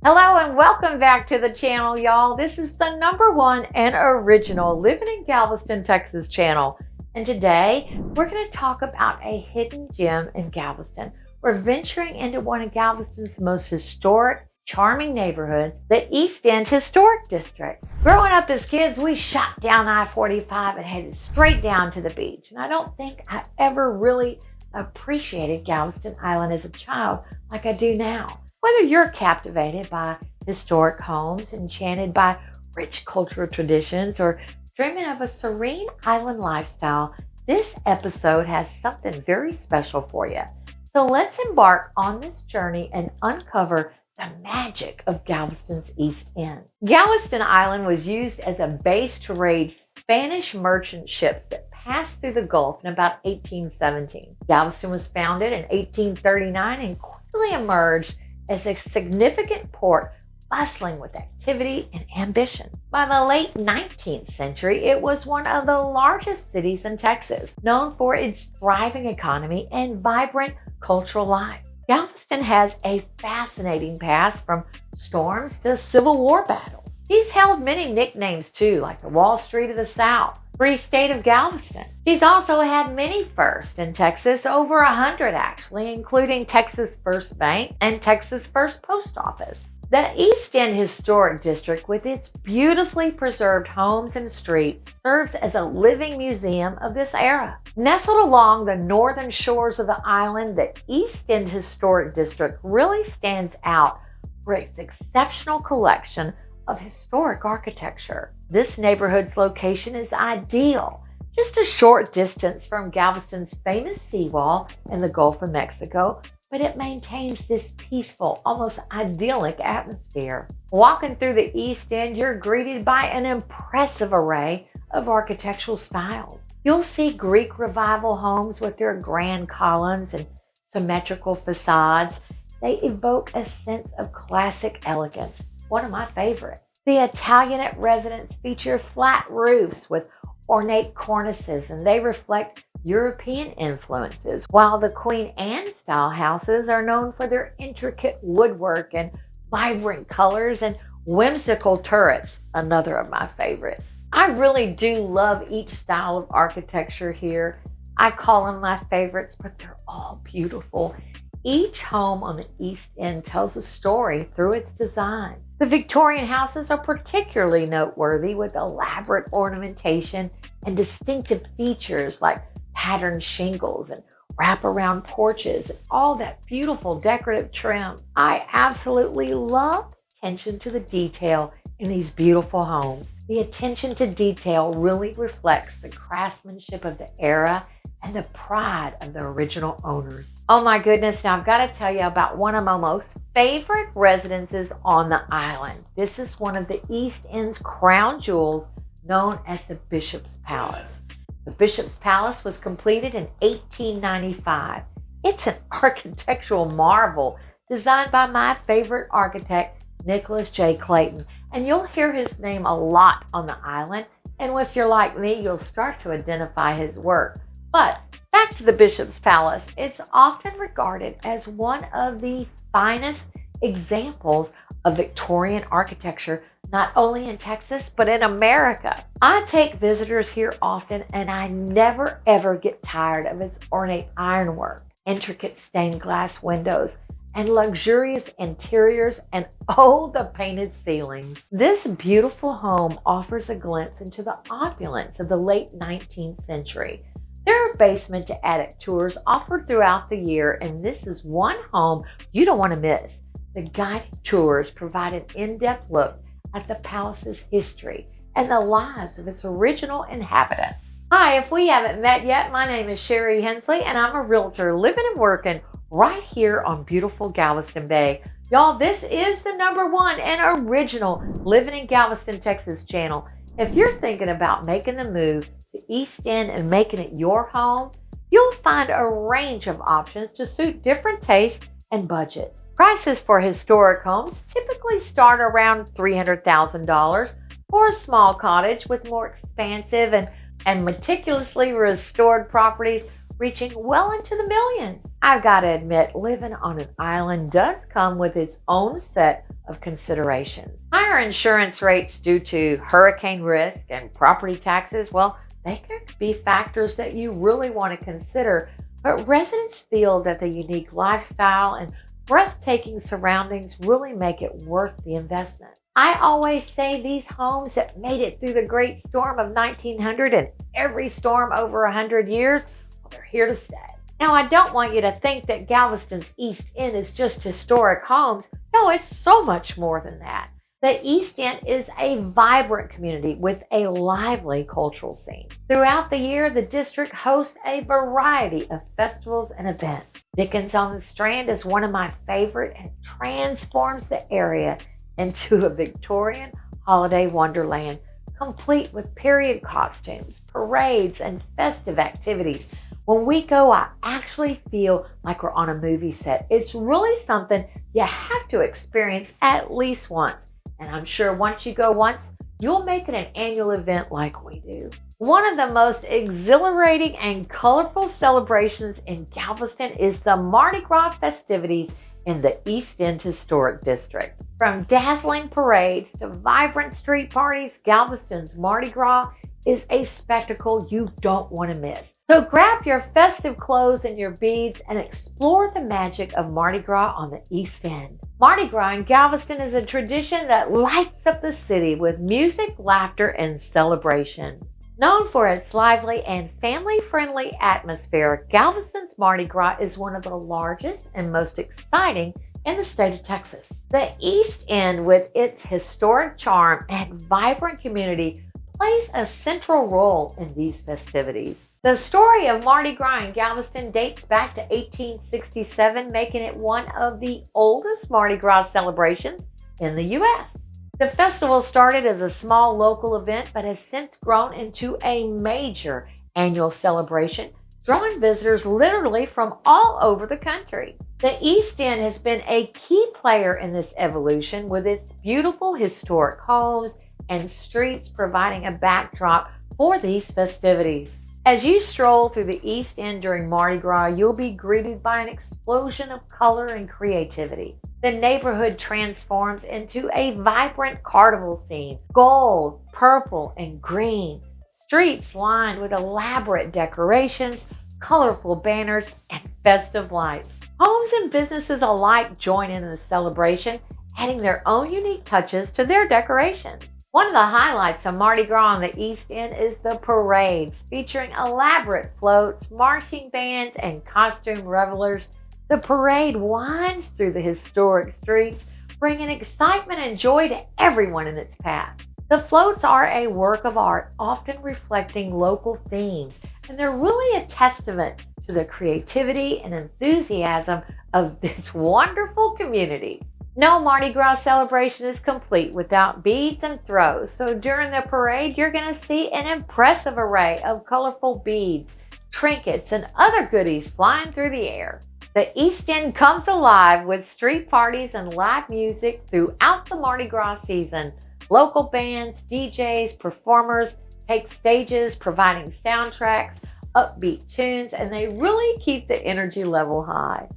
Hello and welcome back to the channel, y'all. This is the #1 and original Living in Galveston, Texas channel. And today we're going to talk about a hidden gem in Galveston. We're venturing into one of Galveston's most historic, charming neighborhoods, the East End Historic District. Growing up as kids, we shot down I-45 and headed straight down to the beach. And I don't think I ever really appreciated Galveston Island as a child like I do now. Whether you're captivated by historic homes, enchanted by rich cultural traditions, or dreaming of a serene island lifestyle, this episode has something very special for you. So let's embark on this journey and uncover the magic of Galveston's East End. Galveston Island was used as a base to raid Spanish merchant ships that passed through the Gulf in about 1817. Galveston was founded in 1839 and quickly emerged as a significant port bustling with activity and ambition. By the late 19th century, it was one of the largest cities in Texas, known for its thriving economy and vibrant cultural life. Galveston has a fascinating past, from storms to Civil War battles. He's held many nicknames too, like the Wall Street of the South, Free State of Galveston. She's also had many firsts in Texas, over 100 actually, including Texas First Bank and Texas First Post Office. The East End Historic District, with its beautifully preserved homes and streets, serves as a living museum of this era. Nestled along the northern shores of the island, the East End Historic District really stands out for its exceptional collection of historic architecture. This neighborhood's location is ideal, just a short distance from Galveston's famous seawall in the Gulf of Mexico, but it maintains this peaceful, almost idyllic atmosphere. Walking through the East End, you're greeted by an impressive array of architectural styles. You'll see Greek Revival homes with their grand columns and symmetrical facades. They evoke a sense of classic elegance, one of my favorites. The Italianate residences feature flat roofs with ornate cornices, and they reflect European influences, while the Queen Anne style houses are known for their intricate woodwork and vibrant colors and whimsical turrets, another of my favorites. I really do love each style of architecture here. I call them my favorites, but they're all beautiful. Each home on the East End tells a story through its design. The Victorian houses are particularly noteworthy, with elaborate ornamentation and distinctive features like patterned shingles and wraparound porches and all that beautiful decorative trim. I absolutely love the attention to the detail in these beautiful homes. The attention to detail really reflects the craftsmanship of the era and the pride of the original owners. Oh my goodness, now I've got to tell you about one of my most favorite residences on the island. This is one of the East End's crown jewels, known as the Bishop's Palace. The Bishop's Palace was completed in 1895. It's an architectural marvel designed by my favorite architect, Nicholas J. Clayton, and you'll hear his name a lot on the island, and if you're like me, you'll start to identify his work. But back to the Bishop's Palace, it's often regarded as one of the finest examples of Victorian architecture, not only in Texas, but in America. I take visitors here often, and I never ever get tired of its ornate ironwork, intricate stained glass windows, and luxurious interiors, and oh, the painted ceilings. This beautiful home offers a glimpse into the opulence of the late 19th century. There are basement to attic tours offered throughout the year, and this is one home you don't want to miss. The guided tours provide an in-depth look at the palace's history and the lives of its original inhabitants. Hi, if we haven't met yet, my name is Shari Hensley, and I'm a realtor living and working right here on beautiful Galveston Bay. Y'all, this is the #1 and original Living in Galveston, Texas channel. If you're thinking about making the move to East End and making it your home, you'll find a range of options to suit different tastes and budgets. Prices for historic homes typically start around $300,000 for a small cottage, with more expansive and meticulously restored properties reaching well into the millions. I've got to admit, living on an island does come with its own set of considerations. Higher insurance rates due to hurricane risk and property taxes, well, they could be factors that you really want to consider, but residents feel that the unique lifestyle and breathtaking surroundings really make it worth the investment. I always say these homes that made it through the great storm of 1900 and every storm over 100 years, well, they're here to stay. Now, I don't want you to think that Galveston's East End is just historic homes. No, it's so much more than that. The East End is a vibrant community with a lively cultural scene. Throughout the year, the district hosts a variety of festivals and events. Dickens on the Strand is one of my favorite and transforms the area into a Victorian holiday wonderland, complete with period costumes, parades, and festive activities. When we go, I actually feel like we're on a movie set. It's really something you have to experience at least once. And I'm sure once you go once, you'll make it an annual event like we do. One of the most exhilarating and colorful celebrations in Galveston is the Mardi Gras festivities in the East End Historic District. From dazzling parades to vibrant street parties, Galveston's Mardi Gras is a spectacle you don't want to miss. So grab your festive clothes and your beads and explore the magic of Mardi Gras on the East End. Mardi Gras in Galveston is a tradition that lights up the city with music, laughter, and celebration. Known for its lively and family-friendly atmosphere, Galveston's Mardi Gras is one of the largest and most exciting in the state of Texas. The East End, with its historic charm and vibrant community, plays a central role in these festivities. The story of Mardi Gras in Galveston dates back to 1867, making it one of the oldest Mardi Gras celebrations in the U.S. The festival started as a small local event, but has since grown into a major annual celebration, drawing visitors literally from all over the country. The East End has been a key player in this evolution, with its beautiful historic homes and streets providing a backdrop for these festivities. As you stroll through the East End during Mardi Gras, you'll be greeted by an explosion of color and creativity. The neighborhood transforms into a vibrant carnival scene, gold, purple, and green. Streets lined with elaborate decorations, colorful banners, and festive lights. Homes and businesses alike join in the celebration, adding their own unique touches to their decorations. One of the highlights of Mardi Gras on the East End is the parades, featuring elaborate floats, marching bands, and costume revelers. The parade winds through the historic streets, bringing excitement and joy to everyone in its path. The floats are a work of art, often reflecting local themes, and they're really a testament to the creativity and enthusiasm of this wonderful community. No Mardi Gras celebration is complete without beads and throws, so during the parade you're going to see an impressive array of colorful beads, trinkets, and other goodies flying through the air. The East End comes alive with street parties and live music throughout the Mardi Gras season. Local bands, DJs, performers take stages providing soundtracks, upbeat tunes, and they really keep the energy level high.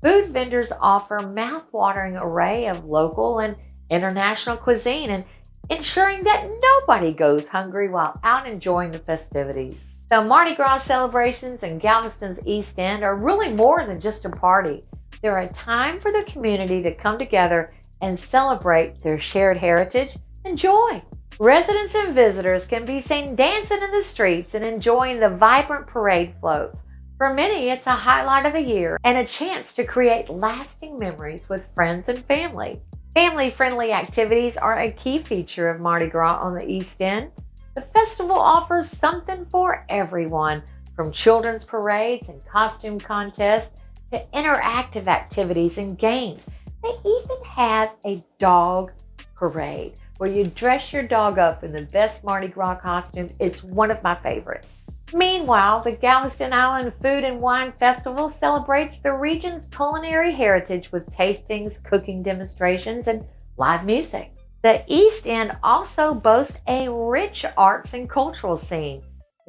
Food vendors offer a mouth-watering array of local and international cuisine, and ensuring that nobody goes hungry while out enjoying the festivities. The Mardi Gras celebrations in Galveston's East End are really more than just a party. They're a time for the community to come together and celebrate their shared heritage and joy. Residents and visitors can be seen dancing in the streets and enjoying the vibrant parade floats. For many, it's a highlight of the year and a chance to create lasting memories with friends and family. Family-friendly activities are a key feature of Mardi Gras on the East End. The festival offers something for everyone, from children's parades and costume contests to interactive activities and games. They even have a dog parade where you dress your dog up in the best Mardi Gras costumes. It's one of my favorites. Meanwhile, the Galveston Island Food and Wine Festival celebrates the region's culinary heritage with tastings, cooking demonstrations, and live music. The East End also boasts a rich arts and cultural scene.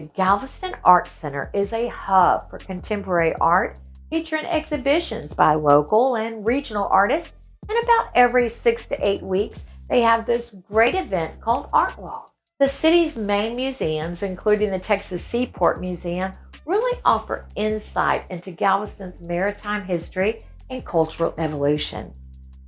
The Galveston Art Center is a hub for contemporary art, featuring exhibitions by local and regional artists. And about every 6 to 8 weeks, they have this great event called Art Walk. The city's main museums, including the Texas Seaport Museum, really offer insight into Galveston's maritime history and cultural evolution.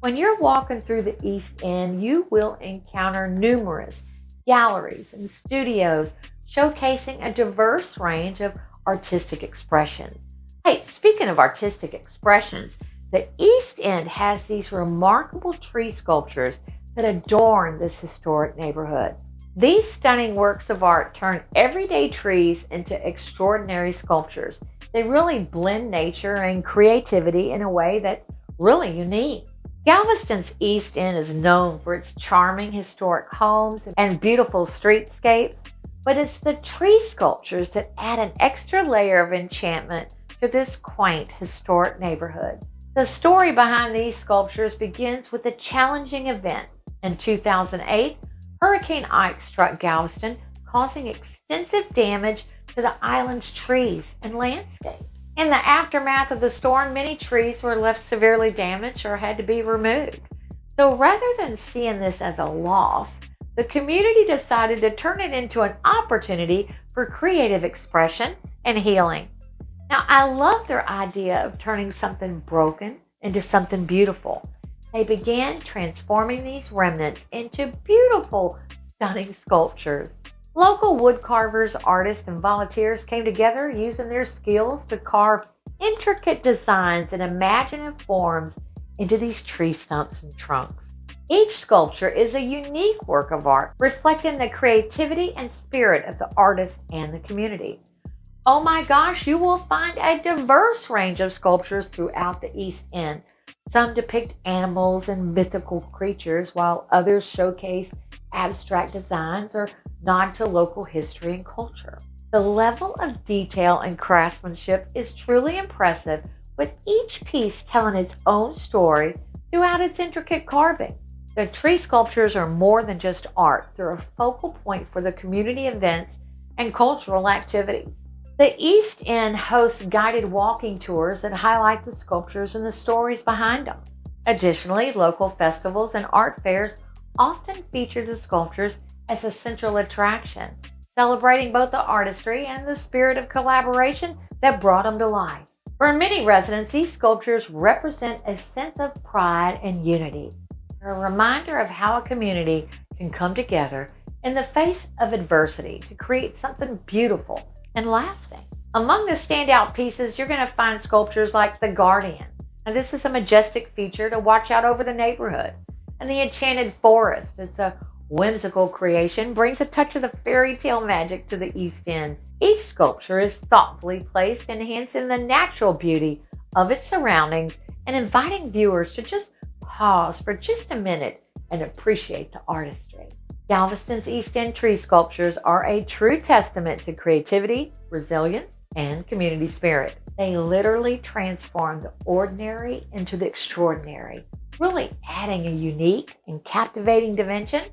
When you're walking through the East End, you will encounter numerous galleries and studios showcasing a diverse range of artistic expressions. Hey, speaking of artistic expressions, the East End has these remarkable tree sculptures that adorn this historic neighborhood. These stunning works of art turn everyday trees into extraordinary sculptures. They really blend nature and creativity in a way that's really unique. Galveston's East End is known for its charming historic homes and beautiful streetscapes, but it's the tree sculptures that add an extra layer of enchantment to this quaint historic neighborhood. The story behind these sculptures begins with a challenging event. In 2008, Hurricane Ike struck Galveston, causing extensive damage to the island's trees and landscapes. In the aftermath of the storm, many trees were left severely damaged or had to be removed. So rather than seeing this as a loss, the community decided to turn it into an opportunity for creative expression and healing. Now, I love their idea of turning something broken into something beautiful. They began transforming these remnants into beautiful, stunning sculptures. Local wood carvers, artists, and volunteers came together using their skills to carve intricate designs and imaginative forms into these tree stumps and trunks. Each sculpture is a unique work of art, reflecting the creativity and spirit of the artist and the community. Oh my gosh, you will find a diverse range of sculptures throughout the East End. Some depict animals and mythical creatures, while others showcase abstract designs or nod to local history and culture. The level of detail and craftsmanship is truly impressive, with each piece telling its own story throughout its intricate carving. The tree sculptures are more than just art. They're a focal point for the community events and cultural activities. The East End hosts guided walking tours that highlight the sculptures and the stories behind them. Additionally, local festivals and art fairs often feature the sculptures as a central attraction, celebrating both the artistry and the spirit of collaboration that brought them to life. For many residents, these sculptures represent a sense of pride and unity. They're a reminder of how a community can come together in the face of adversity to create something beautiful and lasting. Among the standout pieces, you're going to find sculptures like the Guardian. Now, this is a majestic feature to watch out over the neighborhood. And the Enchanted Forest, it's a whimsical creation, brings a touch of the fairy tale magic to the East End. Each sculpture is thoughtfully placed, enhancing the natural beauty of its surroundings and inviting viewers to just pause for just a minute and appreciate the artistry. Galveston's East End tree sculptures are a true testament to creativity, resilience, and community spirit. They literally transform the ordinary into the extraordinary, really adding a unique and captivating dimension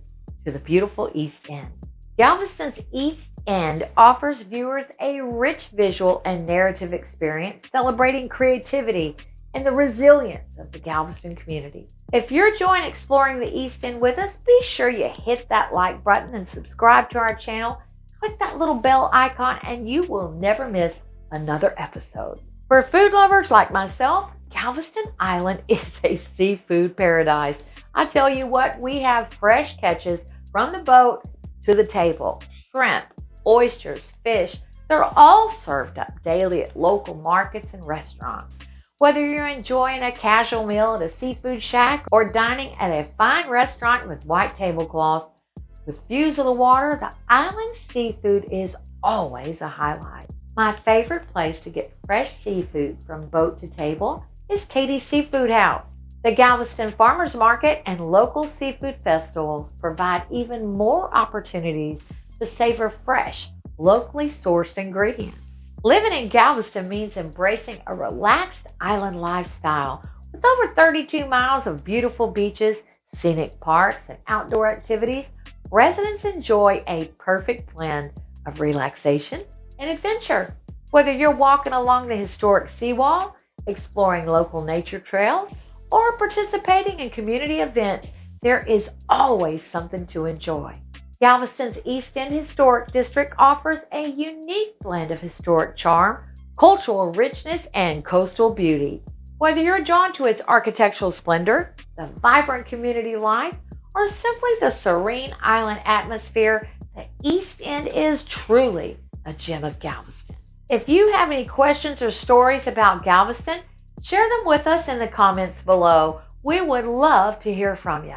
to the beautiful East End. Galveston's East End offers viewers a rich visual and narrative experience, celebrating creativity and the resilience of the Galveston community. If you're enjoying exploring the East End with us, be sure you hit that like button and subscribe to our channel. Click that little bell icon and you will never miss another episode. For food lovers like myself, Galveston Island is a seafood paradise. I tell you what, we have fresh catches from the boat to the table. Shrimp, oysters, fish, they're all served up daily at local markets and restaurants. Whether you're enjoying a casual meal at a seafood shack or dining at a fine restaurant with white tablecloths with views of the water, the island's seafood is always a highlight. My favorite place to get fresh seafood from boat to table is Katie's Seafood House. The Galveston Farmers Market and local seafood festivals provide even more opportunities to savor fresh, locally sourced ingredients. Living in Galveston means embracing a relaxed island lifestyle. With over 32 miles of beautiful beaches, scenic parks, and outdoor activities, residents enjoy a perfect blend of relaxation and adventure. Whether you're walking along the historic seawall, exploring local nature trails, or participating in community events, there is always something to enjoy. Galveston's East End Historic District offers a unique blend of historic charm, cultural richness, and coastal beauty. Whether you're drawn to its architectural splendor, the vibrant community life, or simply the serene island atmosphere, the East End is truly a gem of Galveston. If you have any questions or stories about Galveston, share them with us in the comments below. We would love to hear from you.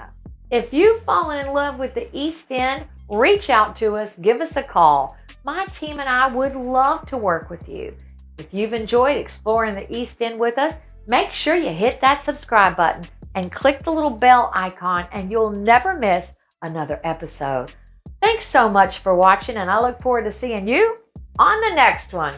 If you've fallen in love with the East End, reach out to us, give us a call. My team and I would love to work with you. If you've enjoyed exploring the East End with us, make sure you hit that subscribe button and click the little bell icon, and you'll never miss another episode. Thanks so much for watching, and I look forward to seeing you on the next one.